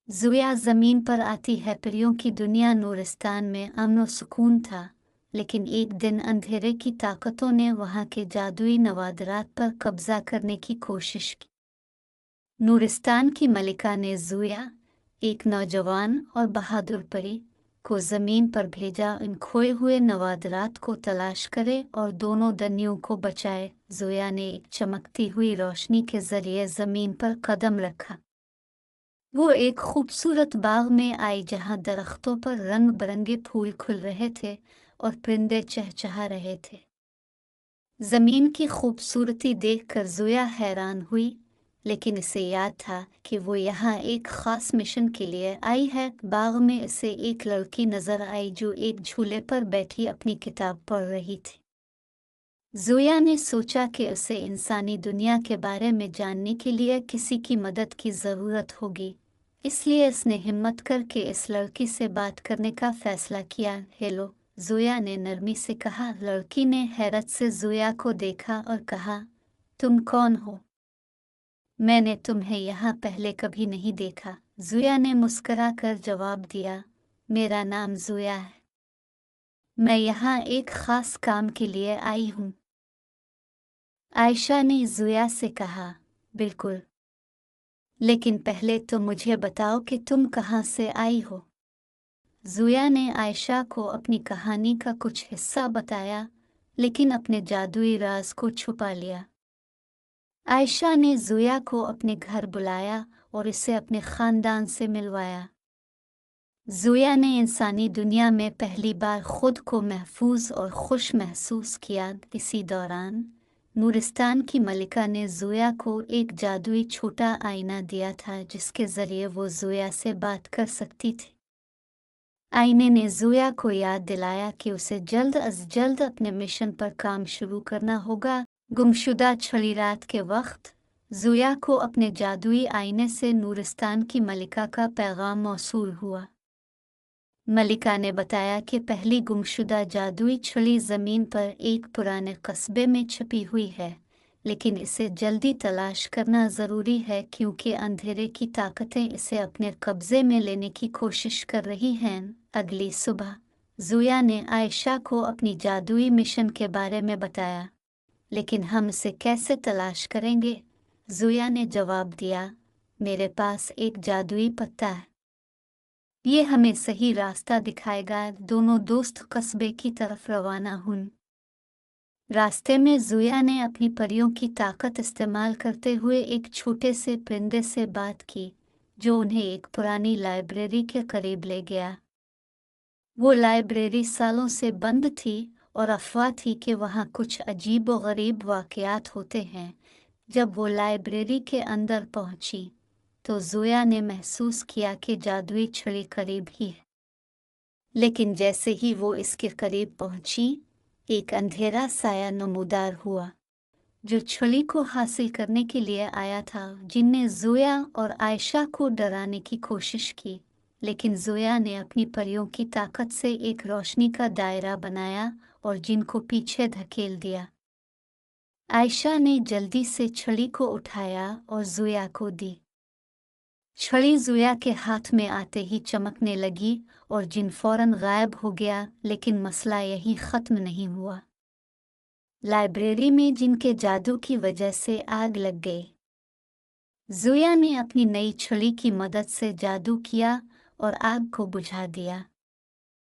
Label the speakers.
Speaker 1: ज़ुया ज़मीन पर आती है। परियों की दुनिया नूरिस्तान में अमन व सुकून था, लेकिन एक दिन अंधेरे की ताकतों ने वहाँ के जादुई नवादरात पर कब्जा करने की कोशिश की। नूरिस्तान की मलिका ने ज़ुया, एक नौजवान और बहादुर परी, को ज़मीन पर भेजा इन खोए हुए नवादरात को तलाश करे और दोनों दनियों को बचाए। ज़ुया ने एक चमकती हुई रोशनी के ज़रिए ज़मीन पर कदम रखा। वो एक खूबसूरत बाग में आई जहाँ दरख्तों पर रंग बिरंगे फूल खुल रहे थे और परिंदे चहचहा रहे थे। ज़मीन की खूबसूरती देखकर ज़ुया हैरान हुई, लेकिन इसे याद था कि वो यहाँ एक ख़ास मिशन के लिए आई है। बाग में इसे एक लड़की नज़र आई जो एक झूले पर बैठी अपनी किताब पढ़ रही थी। ज़ुया ने सोचा कि उसे इंसानी दुनिया के बारे में जानने के लिए किसी की मदद की ज़रूरत होगी, इसलिए इसने हिम्मत करके इस लड़की से बात करने का फ़ैसला किया। हेलो, ज़ुया ने नरमी से कहा। लड़की ने हैरत से ज़ुया को देखा और कहा, तुम कौन हो? मैंने तुम्हें यहाँ पहले कभी नहीं देखा। ज़ुया ने मुस्करा कर जवाब दिया, मेरा नाम ज़ुया है। मैं यहाँ एक ख़ास काम के लिए आई हूँ। आयशा ने ज़ुया से कहा, बिल्कुल, लेकिन पहले तो मुझे बताओ कि तुम कहाँ से आई हो। ज़ुया ने आयशा को अपनी कहानी का कुछ हिस्सा बताया, लेकिन अपने जादुई राज को छुपा लिया। आयशा ने ज़ुया को अपने घर बुलाया और इसे अपने ख़ानदान से मिलवाया। ज़ुया ने इंसानी दुनिया में पहली बार खुद को महफूज और खुश महसूस किया। इसी दौरान नूरिस्तान की मलिका ने ज़ुया को एक जादुई छोटा आईना दिया था जिसके ज़रिए वो ज़ुया से बात कर सकती थी। आईने ने ज़ुया को याद दिलाया कि उसे जल्द अज जल्द अपने मिशन पर काम शुरू करना होगा। गुमशुदा छड़ी रात के वक्त ज़ुया को अपने जादुई आईने से नूरिस्तान की मलिका का पैगाम मौसूल हुआ। मलिका ने बताया कि पहली गुमशुदा जादुई छड़ी ज़मीन पर एक पुराने कस्बे में छुपी हुई है, लेकिन इसे जल्दी तलाश करना ज़रूरी है क्योंकि अंधेरे की ताकतें इसे अपने कब्ज़े में लेने की कोशिश कर रही हैं। अगली सुबह ज़ुया ने आयशा को अपनी जादुई मिशन के बारे में बताया, लेकिन हम इसे कैसे तलाश करेंगे? ज़ुया ने जवाब दिया, मेरे पास एक जादुई पत्ता है, ये हमें सही रास्ता दिखाएगा। दोनों दोस्त कस्बे की तरफ रवाना हुए। रास्ते में ज़ुया ने अपनी परियों की ताकत इस्तेमाल करते हुए एक छोटे से परिंदे से बात की, जो उन्हें एक पुरानी लाइब्रेरी के करीब ले गया। वो लाइब्रेरी सालों से बंद थी और अफवाह थी कि वहाँ कुछ अजीब व गरीब वाक़यात होते हैं। जब वो लाइब्रेरी के अंदर पहुँची, तो ज़ुया ने महसूस किया कि जादुई छड़ी करीब ही है। लेकिन जैसे ही वो इसके करीब पहुँची, एक अंधेरा साया नमूदार हुआ, जो छड़ी को हासिल करने के लिए आया था। जिनने ज़ुया और आयशा को डराने की कोशिश की, लेकिन ज़ुया ने अपनी परियों की ताकत से एक रोशनी का दायरा बनाया और जिन को पीछे धकेल दिया। आयशा ने जल्दी से छड़ी को उठाया और ज़ुया को दी। छड़ी ज़ुया के हाथ में आते ही चमकने लगी और जिन फौरन गायब हो गया। लेकिन मसला यही ख़त्म नहीं हुआ। लाइब्रेरी में जिन के जादू की वजह से आग लग गई। ज़ुया ने अपनी नई छड़ी की मदद से जादू किया और आग को बुझा दिया।